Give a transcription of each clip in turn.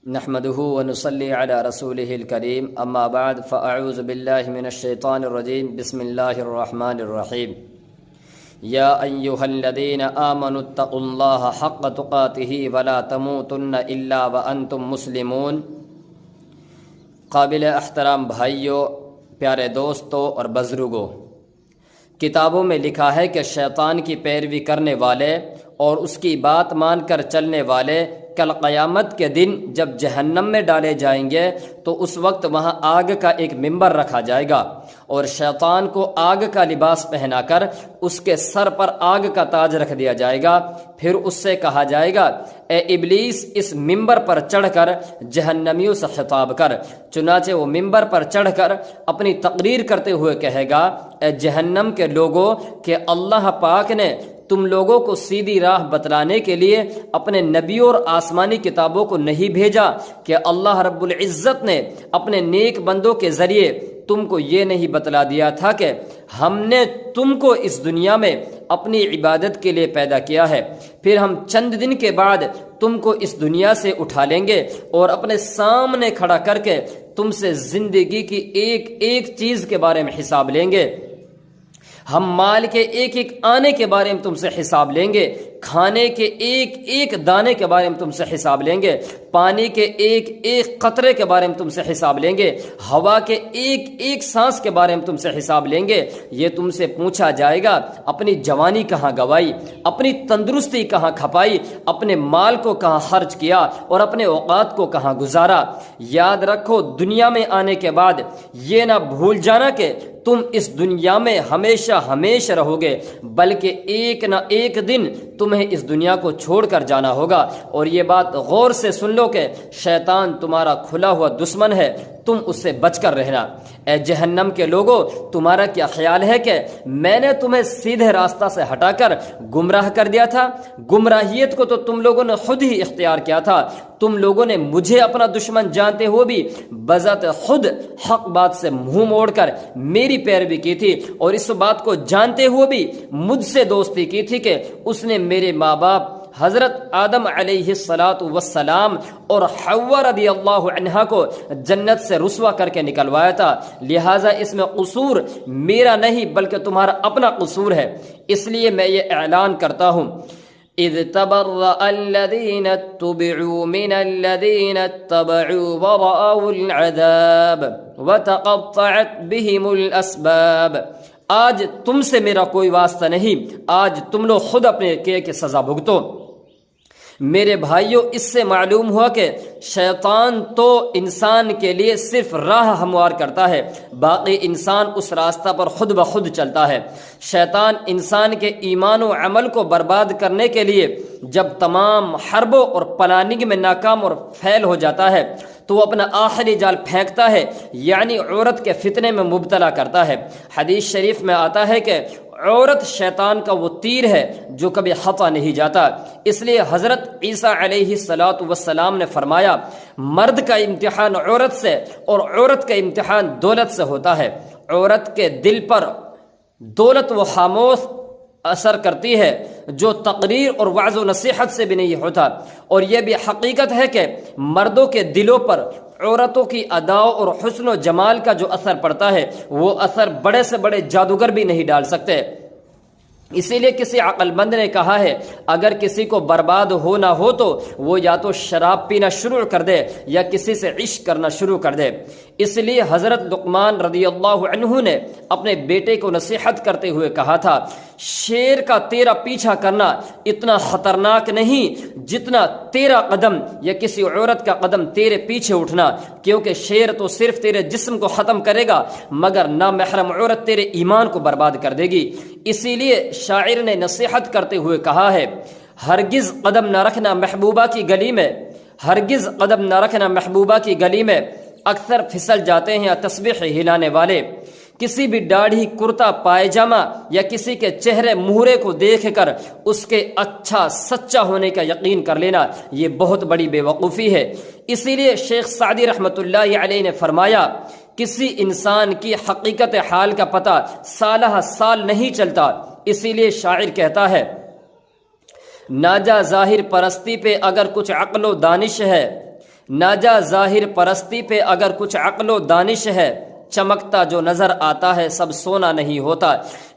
نحمده ونصلي على رسوله الكريم اما بعد فاعوذ بالله من الشيطان الرجيم بسم الله الرحمن الرحيم يا ايها الذين آمنوا اتقوا الله حق تقاته ولا تموتن الا وانتم مسلمون۔ قابل احترام بھائیوں، پیارے دوستوں اور بزرگوں، کتابوں میں لکھا ہے کہ شیطان کی پیروی کرنے والے اور اس کی بات مان کر چلنے والے کل قیامت کے دن جب جہنم میں ڈالے جائیں گے تو اس وقت وہاں آگ کا ایک ممبر رکھا جائے گا اور شیطان کو آگ کا لباس پہنا کر اس کے سر پر آگ کا تاج رکھ دیا جائے گا۔ پھر اس سے کہا جائے گا، اے ابلیس، اس ممبر پر چڑھ کر جہنمیوں سے خطاب کر۔ چنانچہ وہ ممبر پر چڑھ کر اپنی تقریر کرتے ہوئے کہے گا، اے جہنم کے لوگوں، کہ اللہ پاک نے تم لوگوں کو سیدھی راہ بتلانے کے لیے اپنے نبیوں اور آسمانی کتابوں کو نہیں بھیجا کہ اللہ رب العزت نے اپنے نیک بندوں کے ذریعے تم کو یہ نہیں بتلا دیا تھا کہ ہم نے تم کو اس دنیا میں اپنی عبادت کے لیے پیدا کیا ہے، پھر ہم چند دن کے بعد تم کو اس دنیا سے اٹھا لیں گے اور اپنے سامنے کھڑا کر کے تم سے زندگی کی ایک ایک چیز کے بارے میں حساب لیں گے۔ ہم مال کے ایک ایک آنے کے بارے میں تم سے حساب لیں گے، کھانے کے ایک ایک دانے کے بارے میں تم سے حساب لیں گے، پانی کے ایک ایک قطرے کے بارے میں تم سے حساب لیں گے، ہوا کے ایک ایک سانس کے بارے میں تم سے حساب لیں گے۔ یہ تم سے پوچھا جائے گا، اپنی جوانی کہاں گوائی، اپنی تندرستی کہاں کھپائی، اپنے مال کو کہاں خرچ کیا اور اپنے اوقات کو کہاں گزارا۔ یاد رکھو، دنیا میں آنے کے بعد یہ نہ بھول جانا کہ تم اس دنیا میں ہمیشہ ہمیشہ رہو گے، بلکہ ایک نہ ایک دن تمہیں اس دنیا کو چھوڑ کر جانا ہوگا۔ اور یہ بات غور سے سن لو کہ شیطان تمہارا کھلا ہوا دشمن ہے، تم اس سے بچ کر رہنا۔ اے جہنم کے لوگوں، تمہارا کیا خیال ہے کہ میں نے تمہیں سیدھے راستہ سے ہٹا کر گمراہ کر دیا تھا؟ گمراہیت کو تو تم لوگوں نے خود ہی اختیار کیا تھا۔ تم لوگوں نے مجھے اپنا دشمن جانتے ہوئے بھی بذات خود حق بات سے منہ موڑ کر میری پیروی کی تھی، اور اس بات کو جانتے ہوئے بھی مجھ سے دوستی کی تھی کہ اس نے میرے ماں باپ حضرت آدم علیہ الصلاۃ والسلام اور حوا رضی اللہ عنہا کو جنت سے رسوا کر کے نکلوایا تھا۔ لہٰذا اس میں قصور میرا نہیں بلکہ تمہارا اپنا قصور ہے۔ اس لیے میں یہ اعلان کرتا ہوں، اذ تبرأ الذین اتبعوا من الذین اتبعوا ورأوا العذاب وتقطعت بهم الاسباب۔ آج تم سے میرا کوئی واسطہ نہیں، آج تم لوگ خود اپنے کیے کی سزا بھگتو۔ میرے بھائیوں، اس سے معلوم ہوا کہ شیطان تو انسان کے لیے صرف راہ ہموار کرتا ہے، باقی انسان اس راستہ پر خود بخود چلتا ہے۔ شیطان انسان کے ایمان و عمل کو برباد کرنے کے لیے جب تمام حربوں اور پلاننگ میں ناکام اور فیل ہو جاتا ہے تو وہ اپنا آخری جال پھینکتا ہے، یعنی عورت کے فتنے میں مبتلا کرتا ہے۔ حدیث شریف میں آتا ہے کہ عورت شیطان کا وہ تیر ہے جو کبھی خطا نہیں جاتا۔ اس لیے حضرت عیسیٰ علیہ الصلاۃ والسلام نے فرمایا، مرد کا امتحان عورت سے اور عورت کا امتحان دولت سے ہوتا ہے۔ عورت کے دل پر دولت و خاموش اثر کرتی ہے جو تقریر اور وعظ و نصیحت سے بھی نہیں ہوتا، اور یہ بھی حقیقت ہے کہ مردوں کے دلوں پر عورتوں کی اداؤں اور حسن و جمال کا جو اثر پڑتا ہے وہ اثر بڑے سے بڑے جادوگر بھی نہیں ڈال سکتے۔ اسی لیے کسی عقل مند نے کہا ہے، اگر کسی کو برباد ہونا ہو تو وہ یا تو شراب پینا شروع کر دے یا کسی سے عشق کرنا شروع کر دے۔ اس لیے حضرت لقمان رضی اللہ عنہ نے اپنے بیٹے کو نصیحت کرتے ہوئے کہا تھا، شیر کا تیرا پیچھا کرنا اتنا خطرناک نہیں جتنا تیرا قدم یا کسی عورت کا قدم تیرے پیچھے اٹھنا، کیونکہ شیر تو صرف تیرے جسم کو ختم کرے گا مگر نامحرم عورت تیرے ایمان کو برباد کر دے گی۔ اسی لیے شاعر نے نصیحت کرتے ہوئے کہا ہے، ہرگز قدم نہ رکھنا محبوبہ کی گلی میں، ہرگز قدم نہ رکھنا محبوبہ کی گلی میں، اکثر پھسل جاتے ہیں تسبیح ہلانے والے۔ کسی بھی داڑھی، کرتا پائجامہ یا کسی کے چہرے مہرے کو دیکھ کر اس کے اچھا سچا ہونے کا یقین کر لینا یہ بہت بڑی بے وقوفی ہے۔ اسی لیے شیخ سعدی رحمۃ اللہ علیہ نے فرمایا، کسی انسان کی حقیقت حال کا پتہ سالہ سال نہیں چلتا۔ اسی لیے شاعر کہتا ہے، ناجا ظاہر پرستی پہ اگر کچھ عقل و دانش ہے، ناجا ظاہر پرستی پہ اگر کچھ عقل و دانش ہے، چمکتا جو نظر آتا ہے سب سونا نہیں ہوتا۔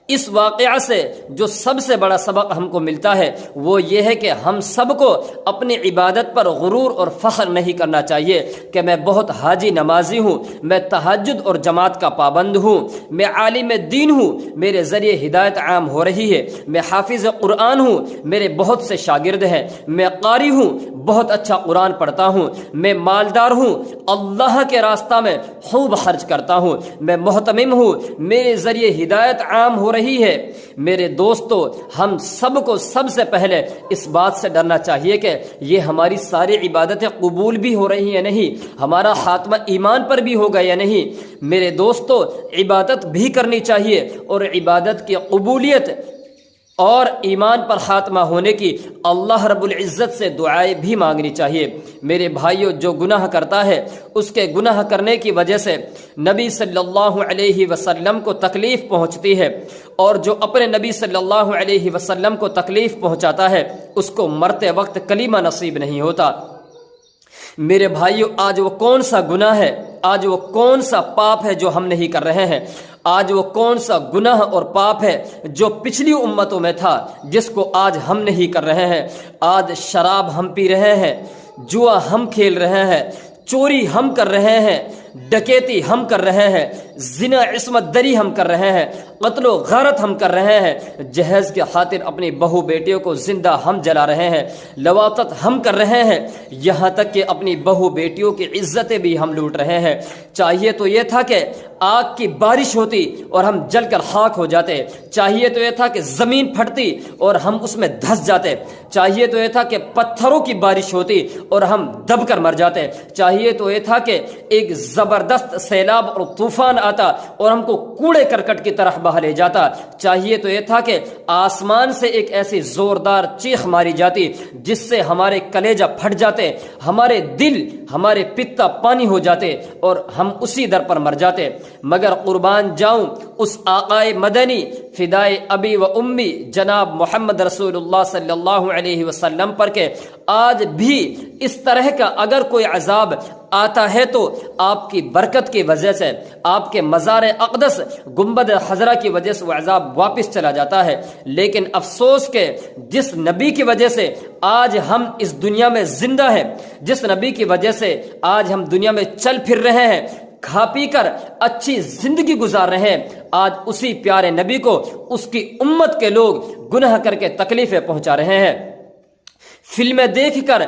اس واقعہ سے جو سب سے بڑا سبق ہم کو ملتا ہے وہ یہ ہے کہ ہم سب کو اپنی عبادت پر غرور اور فخر نہیں کرنا چاہیے کہ میں بہت حاجی نمازی ہوں، میں تہجد اور جماعت کا پابند ہوں، میں عالم دین ہوں، میرے ذریعے ہدایت عام ہو رہی ہے، میں حافظ قرآن ہوں، میرے بہت سے شاگرد ہیں، میں قاری ہوں، بہت اچھا قرآن پڑھتا ہوں، میں مالدار ہوں، اللہ کے راستہ میں خوب خرچ کرتا ہوں، میں محتمم ہوں، میرے ذریعے ہدایت عام ہو رہی ہے۔ میرے دوستو، ہم سب کو سب سے پہلے اس بات سے ڈرنا چاہیے کہ یہ ہماری ساری عبادتیں قبول بھی ہو رہی ہیں نہیں، ہمارا خاتمہ ایمان پر بھی ہوگا یا نہیں۔ میرے دوستو، عبادت بھی کرنی چاہیے اور عبادت کی قبولیت اور ایمان پر خاتمہ ہونے کی اللہ رب العزت سے دعائیں بھی مانگنی چاہیے۔ میرے بھائیوں، جو گناہ کرتا ہے اس کے گناہ کرنے کی وجہ سے نبی صلی اللہ علیہ وسلم کو تکلیف پہنچتی ہے، اور جو اپنے نبی صلی اللہ علیہ وسلم کو تکلیف پہنچاتا ہے اس کو مرتے وقت کلمہ نصیب نہیں ہوتا۔ میرے بھائیوں، آج وہ کون سا گناہ ہے، آج وہ کون سا پاپ ہے جو ہم نہیں کر رہے ہیں؟ آج وہ کون سا گناہ اور پاپ ہے جو پچھلی امتوں میں تھا جس کو آج ہم نہیں کر رہے ہیں؟ آج شراب ہم پی رہے ہیں، جوا ہم کھیل رہے ہیں، چوری ہم کر رہے ہیں، ڈکیتی ہم کر رہے ہیں، زنا عصمت دری ہم کر رہے ہیں، قتل و غارت ہم کر رہے ہیں، جہیز کی خاطر اپنی بہو بیٹیوں کو زندہ ہم جلا رہے ہیں، لواطت ہم کر رہے ہیں، یہاں تک کہ اپنی بہو بیٹیوں کی عزتیں بھی ہم لوٹ رہے ہیں۔ چاہیے تو یہ تھا کہ آگ کی بارش ہوتی اور ہم جل کر خاک ہو جاتے، چاہیے تو یہ تھا کہ زمین پھٹتی اور ہم اس میں دھس جاتے، چاہیے تو یہ تھا کہ پتھروں کی بارش ہوتی اور ہم دب کر مر جاتے، چاہیے تو یہ تھا کہ ایک زبردست سیلاب اور طوفان آتا اور ہم کو کوڑے کرکٹ کی طرح بہا لے جاتا، چاہیے تو یہ تھا کہ آسمان سے ایک ایسی زوردار چیخ ماری جاتی جس سے ہمارے کلیجہ پھٹ جاتے، ہمارے دل، ہمارے پتا پانی ہو جاتے اور ہم اسی در پر مر جاتے۔ مگر قربان جاؤں اس آقائے مدنی فدائے ابی و امی جناب محمد رسول اللہ صلی اللہ علیہ وسلم پر کہ آج بھی اس طرح کا اگر کوئی عذاب آتا ہے تو آپ کی برکت کی وجہ سے، آپ کے مزار اقدس گنبد خضرا کی وجہ سے وہ عذاب واپس چلا جاتا ہے۔ لیکن افسوس کہ جس نبی کی وجہ سے آج ہم اس دنیا میں زندہ ہیں، جس نبی کی وجہ سے آج ہم دنیا میں چل پھر رہے ہیں، کھا پی کر اچھی زندگی گزار رہے ہیں، آج اسی پیارے نبی کو اس کی امت کے لوگ گناہ کر کے تکلیفیں پہنچا رہے ہیں۔ فلمیں دیکھ کر،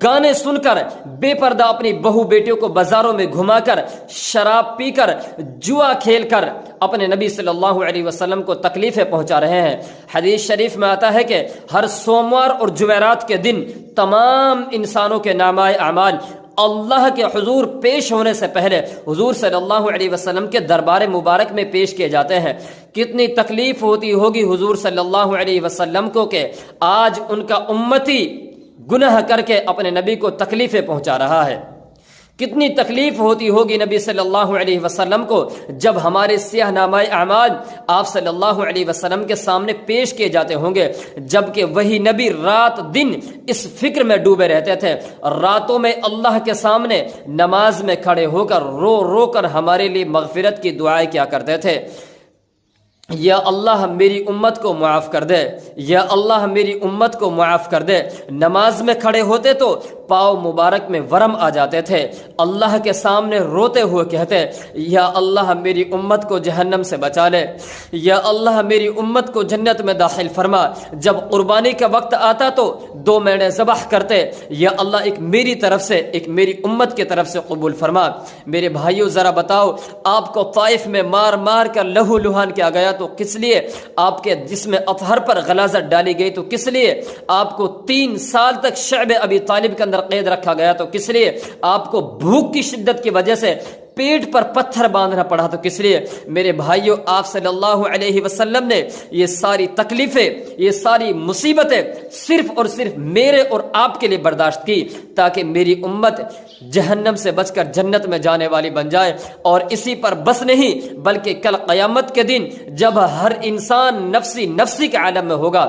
گانے سن کر، بے پردہ اپنی بہو بیٹیوں کو بازاروں میں گھما کر، شراب پی کر، جوا کھیل کر اپنے نبی صلی اللہ علیہ وسلم کو تکلیفیں پہنچا رہے ہیں۔ حدیث شریف میں آتا ہے کہ ہر سوموار اور جمعرات کے دن تمام انسانوں کے نامۂ اعمال اللہ کے حضور پیش ہونے سے پہلے حضور صلی اللہ علیہ وسلم کے دربار مبارک میں پیش کیے جاتے ہیں۔ کتنی تکلیف ہوتی ہوگی حضور صلی اللہ علیہ وسلم کو کہ آج ان کا امتی گناہ کر کے اپنے نبی کو تکلیفیں پہنچا رہا ہے۔ کتنی تکلیف ہوتی ہوگی نبی صلی اللہ علیہ وسلم کو جب ہمارے سیاہ نامہ اعمال آپ صلی اللہ علیہ وسلم کے سامنے پیش کیے جاتے ہوں گے، جبکہ وہی نبی رات دن اس فکر میں ڈوبے رہتے تھے، راتوں میں اللہ کے سامنے نماز میں کھڑے ہو کر رو رو کر ہمارے لیے مغفرت کی دعائیں کیا کرتے تھے۔ یا اللہ میری امت کو معاف کر دے، یا اللہ میری امت کو معاف کر دے۔ نماز میں کھڑے ہوتے تو پاؤں مبارک میں ورم آ جاتے تھے، اللہ کے سامنے روتے ہوئے کہتے یا اللہ میری امت کو جہنم سے بچا لے، یا اللہ میری امت کو جنت میں داخل فرما۔ جب قربانی کا وقت آتا تو 2 مینڈے ذبح کرتے، یا اللہ ایک میری طرف سے ایک میری امت کی طرف سے قبول فرما۔ میرے بھائیوں ذرا بتاؤ، آپ کو طائف میں مار مار کر لہو لہان کیا گیا تو کس لیے؟ آپ کے جسم اطہر پر غلاظت ڈالی گئی تو کس لیے؟ آپ کو 3 سال تک شعب ابی طالب کے اندر قید رکھا گیا تو کس لیے؟ آپ کو بھوک کی شدت کی وجہ سے پیٹ پر پتھر باندھنا پڑا تو کس لیے؟ میرے بھائیوں، آپ صلی اللہ علیہ وسلم نے یہ ساری تکلیفیں، یہ ساری مصیبتیں صرف اور صرف میرے اور آپ کے لیے برداشت کی تاکہ میری امت جہنم سے بچ کر جنت میں جانے والی بن جائے۔ اور اسی پر بس نہیں بلکہ کل قیامت کے دن جب ہر انسان نفسی نفسی کے عالم میں ہوگا،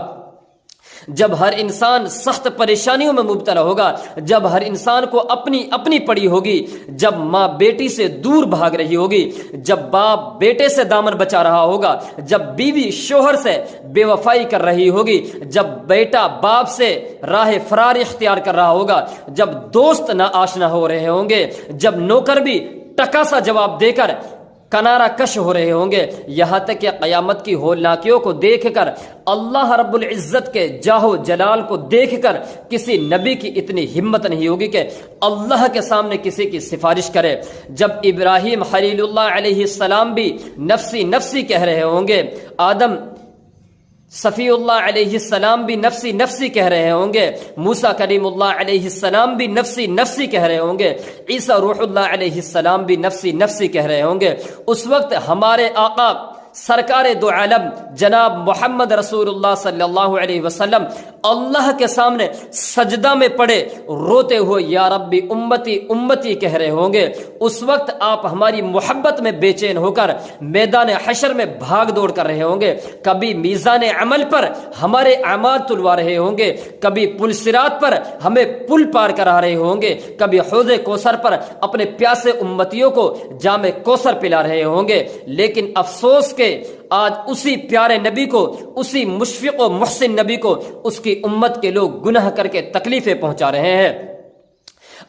جب ہر انسان سخت پریشانیوں میں مبتلا ہوگا، جب ہر انسان کو اپنی پڑی ہوگی، جب ماں بیٹی سے دور بھاگ رہی ہوگی، جب باپ بیٹے سے دامن بچا رہا ہوگا، جب بیوی شوہر سے بے وفائی کر رہی ہوگی، جب بیٹا باپ سے راہ فرار اختیار کر رہا ہوگا، جب دوست نا آشنا ہو رہے ہوں گے، جب نوکر بھی ٹکا سا جواب دے کر کنارہ کش ہو رہے ہوں گے، یہاں تک کہ قیامت کی ہولناکیوں کو دیکھ کر، اللہ رب العزت کے جاہ و جلال کو دیکھ کر کسی نبی کی اتنی ہمت نہیں ہوگی کہ اللہ کے سامنے کسی کی سفارش کرے۔ جب ابراہیم خلیل اللہ علیہ السلام بھی نفسی نفسی کہہ رہے ہوں گے، آدم صفی اللہ علیہ السلام بھی نفسی نفسی کہہ رہے ہوں گے، موسیٰ کلیم اللہ علیہ السلام بھی نفسی نفسی کہہ رہے ہوں گے، عیسیٰ روح اللہ علیہ السلام بھی نفسی نفسی کہہ رہے ہوں گے، اس وقت ہمارے آقا سرکار دو عالم جناب محمد رسول اللہ صلی اللہ علیہ وسلم اللہ کے سامنے سجدہ میں پڑے روتے ہوئے یا ربی امتی امتی کہہ رہے ہوں گے۔ اس وقت آپ ہماری محبت میں بے چین ہو کر میدان حشر میں بھاگ دوڑ کر رہے ہوں گے، کبھی میزان عمل پر ہمارے اعمال تلوا رہے ہوں گے، کبھی پل صراط پر ہمیں پل پار کرا رہے ہوں گے، کبھی حوض کوثر پر اپنے پیاسے امتیوں کو جام کوثر پلا رہے ہوں گے۔ لیکن افسوس کہ آج اسی پیارے نبی کو، اسی مشفق و محسن نبی کو اس کی امت کے لوگ گناہ کر کے تکلیفیں پہنچا رہے ہیں۔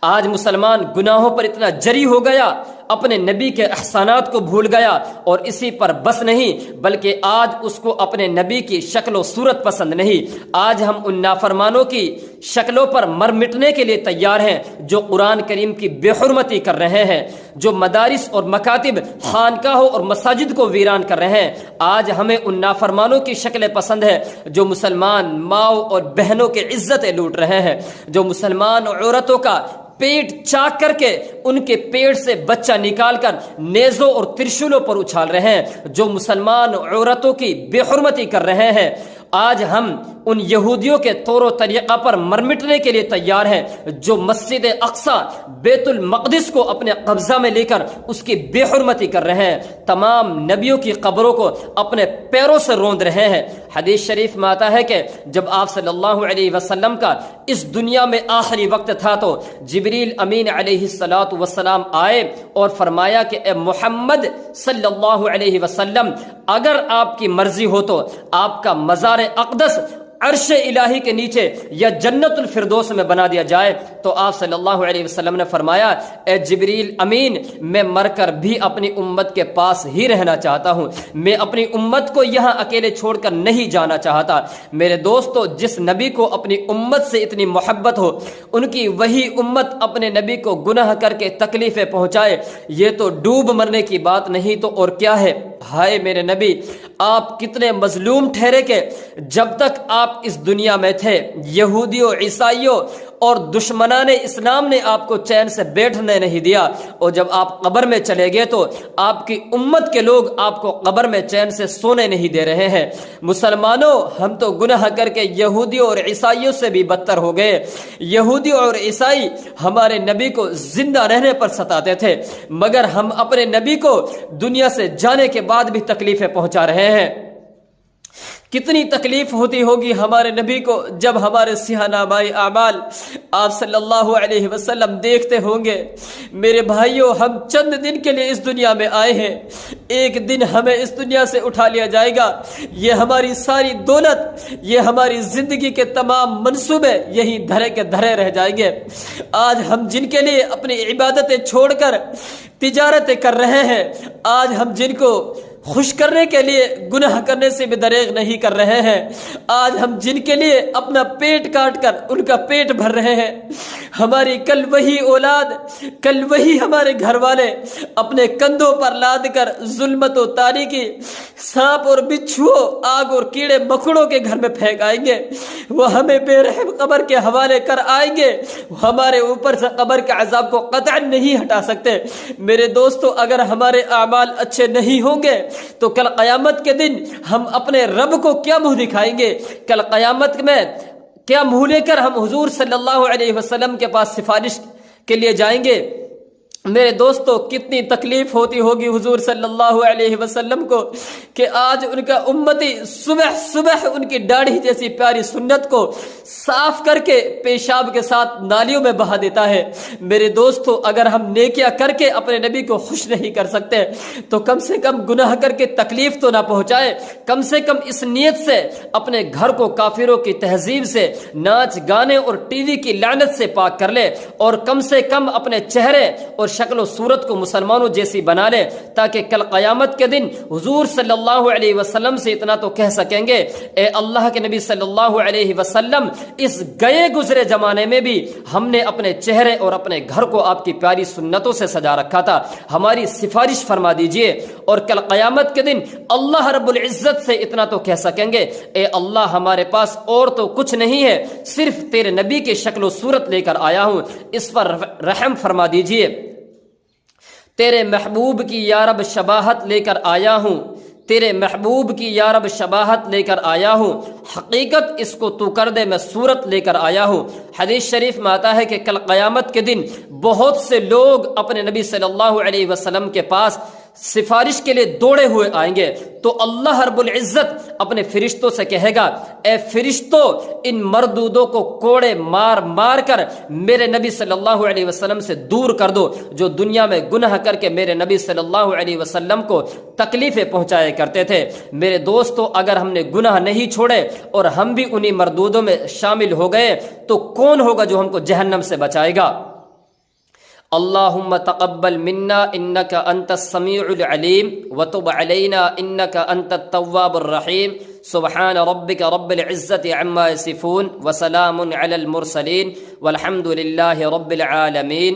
آج مسلمان گناہوں پر اتنا جری ہو گیا، اپنے نبی کے احسانات کو بھول گیا، اور اسی پر بس نہیں بلکہ آج اس کو اپنے نبی کی شکل و صورت پسند نہیں۔ آج ہم ان نافرمانوں کی شکلوں پر مر مٹنے کے لیے تیار ہیں جو قرآن کریم کی بے حرمتی کر رہے ہیں، جو مدارس اور مکاتب، خانقاہوں اور مساجد کو ویران کر رہے ہیں۔ آج ہمیں ان نافرمانوں کی شکلیں پسند ہے جو مسلمان ماؤں اور بہنوں کی عزتیں لوٹ رہے ہیں، جو مسلمان عورتوں کا پیٹ چاک کر کے ان کے پیٹ سے بچہ نکال کر نیزوں اور ترشولوں پر اچھال رہے ہیں، جو مسلمان عورتوں کی بے حرمتی کر رہے ہیں۔ آج ہم ان یہودیوں کے طور و طریقہ پر مرمٹنے کے لیے تیار ہیں جو مسجد اقصی بیت المقدس کو اپنے قبضہ میں لے کر اس کی بے حرمتی کر رہے ہیں، تمام نبیوں کی قبروں کو اپنے پیروں سے روند رہے ہیں۔ حدیث شریف میں آتا ہے کہ جب آپ صلی اللہ علیہ وسلم کا اس دنیا میں آخری وقت تھا تو جبریل امین علیہ السلام آئے اور فرمایا کہ اے محمد صلی اللہ علیہ وسلم، اگر آپ کی مرضی ہو تو آپ کا مزار اقدس عرش الہی کے نیچے یا جنت الفردوس میں بنا دیا جائے۔ تو آپ صلی اللہ علیہ وسلم نے فرمایا اے جبریل امین، میں مر کر بھی اپنی امت کے پاس ہی رہنا چاہتا ہوں، میں اپنی امت کو یہاں اکیلے چھوڑ کر نہیں جانا چاہتا۔ میرے دوستو، جس نبی کو اپنی امت سے اتنی محبت ہو، ان کی وہی امت اپنے نبی کو گناہ کر کے تکلیفیں پہنچائے، یہ تو ڈوب مرنے کی بات نہیں تو اور کیا ہے۔ ہائے میرے نبی، آپ کتنے مظلوم ٹھہرے کہ جب تک آپ اس دنیا میں تھے یہودیوں، عیسائیوں اور دشمنان اسلام نے آپ کو چین سے بیٹھنے نہیں دیا، اور جب آپ قبر میں چلے گئے تو آپ کی امت کے لوگ آپ کو قبر میں چین سے سونے نہیں دے رہے ہیں۔ مسلمانوں، ہم تو گناہ کر کے یہودیوں اور عیسائیوں سے بھی بدتر ہو گئے۔ یہودی اور عیسائی ہمارے نبی کو زندہ رہنے پر ستاتے تھے، مگر ہم اپنے نبی کو دنیا سے جانے کے بعد بھی تکلیفیں پہنچا رہے ہیں۔ کتنی تکلیف ہوتی ہوگی ہمارے نبی کو جب ہمارے سیاہ نامۂ اعمال آپ صلی اللہ علیہ وسلم دیکھتے ہوں گے۔ میرے بھائیوں، ہم چند دن کے لیے اس دنیا میں آئے ہیں، ایک دن ہمیں اس دنیا سے اٹھا لیا جائے گا۔ یہ ہماری ساری دولت، یہ ہماری زندگی کے تمام منصوبے یہی دھرے کے دھرے رہ جائیں گے۔ آج ہم جن کے لیے اپنی عبادتیں چھوڑ کر تجارتیں کر رہے ہیں، آج ہم جن کو خوش کرنے کے لیے گناہ کرنے سے بھی دریغ نہیں کر رہے ہیں، آج ہم جن کے لیے اپنا پیٹ کاٹ کر ان کا پیٹ بھر رہے ہیں، ہماری کل وہی اولاد، کل وہی ہمارے گھر والے اپنے کندھوں پر لاد کر ظلمت و تاریکی، سانپ اور بچھو، آگ اور کیڑے مکڑوں کے گھر میں پھینک آئیں گے۔ وہ ہمیں بے رحم قبر کے حوالے کر آئیں گے، ہمارے اوپر سے قبر کے عذاب کو قطعا نہیں ہٹا سکتے۔ میرے دوستو، اگر ہمارے اعمال اچھے نہیں ہوں گے تو کل قیامت کے دن ہم اپنے رب کو کیا منہ دکھائیں گے؟ کل قیامت میں کیا منہ لے کر ہم حضور صلی اللہ علیہ وسلم کے پاس سفارش کے لیے جائیں گے؟ میرے دوستو کتنی تکلیف ہوتی ہوگی حضور صلی اللہ علیہ وسلم کو کہ آج ان کا امتی صبح صبح ان کی داڑھی جیسی پیاری سنت کو صاف کر کے پیشاب کے ساتھ نالیوں میں بہا دیتا ہے۔ میرے دوستو اگر ہم نیکیاں کر کے اپنے نبی کو خوش نہیں کر سکتے تو کم سے کم گناہ کر کے تکلیف تو نہ پہنچائے، کم سے کم اس نیت سے اپنے گھر کو کافروں کی تہذیب سے، ناچ گانے اور ٹی وی کی لعنت سے پاک کر لے، اور کم سے کم اپنے چہرے اور شکل و صورت کو مسلمانوں جیسی بنا لے، تاکہ کل قیامت کے دن حضور صلی اللہ علیہ وسلم سے اتنا تو کہہ سکیں گے، اے اللہ کے نبی صلی اللہ علیہ وسلم، اس گئے گزرے زمانے میں بھی ہم نے اپنے چہرے اور اپنے گھر کو آپ کی پیاری سنتوں سے سجا رکھا تھا، ہماری سفارش فرما دیجئے۔ اور کل قیامت کے دن اللہ رب العزت سے اتنا تو کہہ سکیں گے، اے اللہ ہمارے پاس اور تو کچھ نہیں ہے، صرف تیرے نبی کی شکل و صورت لے کر آیا ہوں، اس پر رحم فرما دیجئے۔ تیرے محبوب کی یا رب شباہت لے کر آیا ہوں، تیرے محبوب کی یا رب شباہت لے کر آیا ہوں، حقیقت اس کو تو کر دے، میں صورت لے کر آیا ہوں۔ حدیث شریف میں آتا ہے کہ کل قیامت کے دن بہت سے لوگ اپنے نبی صلی اللہ علیہ وسلم کے پاس سفارش کے لیے دوڑے ہوئے آئیں گے، تو اللہ رب العزت اپنے فرشتوں سے کہے گا، اے فرشتوں ان مردودوں کو کوڑے مار مار کر میرے نبی صلی اللہ علیہ وسلم سے دور کر دو، جو دنیا میں گناہ کر کے میرے نبی صلی اللہ علیہ وسلم کو تکلیفیں پہنچایا کرتے تھے۔ میرے دوستو اگر ہم نے گناہ نہیں چھوڑے اور ہم بھی انہی مردودوں میں شامل ہو گئے تو کون ہوگا جو ہم کو جہنم سے بچائے گا؟ اللہم تقبل منا انک انت السمیع العلیم وتب علینا انک انت التواب الرحیم سبحان ربک رب العزت عما یصفون وسلام علی المرسلین والحمد للہ رب العالمین۔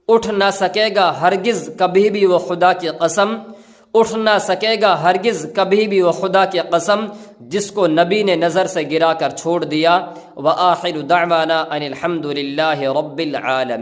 اٹھ نہ سکے گا ہرگز کبھی بھی وہ خدا کی قسم، اٹھ نہ سکے گا ہرگز کبھی بھی وہ خدا کی قسم جس کو نبی نے نظر سے گرا کر چھوڑ دیا۔ وآخر دعوانا ان الحمد للہ رب العالمین۔